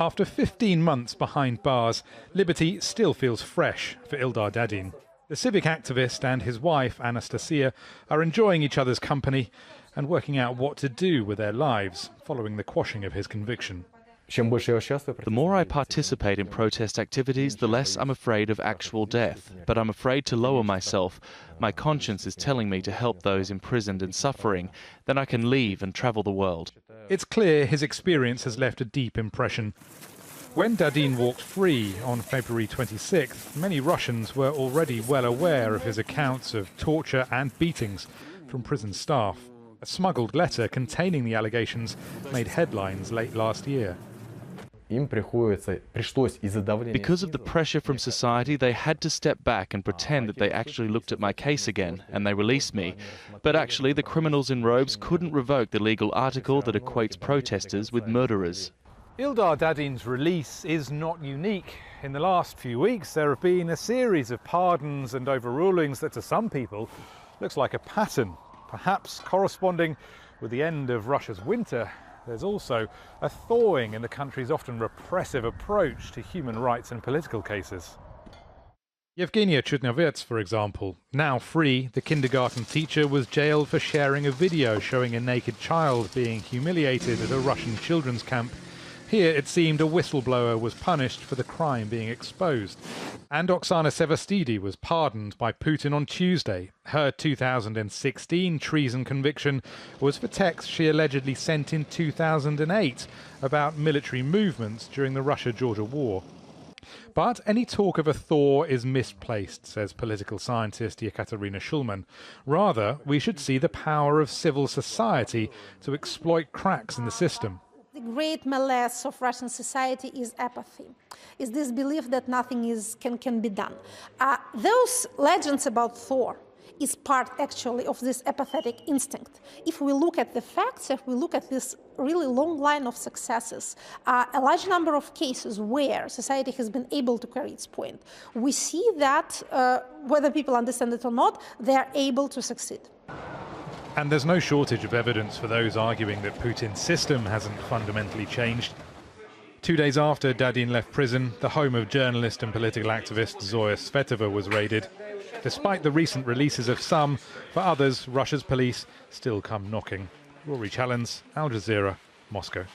After 15 months behind bars, liberty still feels fresh for Ildar Dadin. The civic activist and his wife, Anastasia, are enjoying each other's company and working out what to do with their lives following the quashing of his conviction. The more I participate in protest activities, the less I'm afraid of actual death. But I'm afraid to lower myself. My conscience is telling me to help those imprisoned and suffering. Then I can leave and travel the world. It's clear his experience has left a deep impression. When Dadin walked free on February 26th, many Russians were already well aware of his accounts of torture and beatings from prison staff. A smuggled letter containing the allegations made headlines late last year. Because of the pressure from society, they had to step back and pretend that they actually looked at my case again, and they released me. But actually, the criminals in robes couldn't revoke the legal article that equates protesters with murderers. Ildar Dadin's release is not unique. In the last few weeks, there have been a series of pardons and overrulings that to some people looks like a pattern, perhaps corresponding with the end of Russia's winter. There's also a thawing in the country's often repressive approach to human rights and political cases. Yevgenia Chudnovec, for example, now free, the kindergarten teacher was jailed for sharing a video showing a naked child being humiliated at a Russian children's camp. Here, it seemed a whistleblower was punished for the crime being exposed. And Oksana Sevastidi was pardoned by Putin on Tuesday. Her 2016 treason conviction was for texts she allegedly sent in 2008 about military movements during the Russia-Georgia war. But any talk of a thaw is misplaced, says political scientist Екатерина Шульман. Rather, we should see the power of civil society to exploit cracks in the system. The great malaise of Russian society is apathy, is this belief that nothing can be done. Those legends about Thor is part actually of this apathetic instinct. If we look at the facts, if we look at this really long line of successes, a large number of cases where society has been able to carry its point, we see that, whether people understand it or not, they are able to succeed. And there's no shortage of evidence for those arguing that Putin's system hasn't fundamentally changed. 2 days after Dadin left prison, the home of journalist and political activist Zoya Svetova was raided. Despite the recent releases of some, for others, Russia's police still come knocking. Rory Challens, Al Jazeera, Moscow.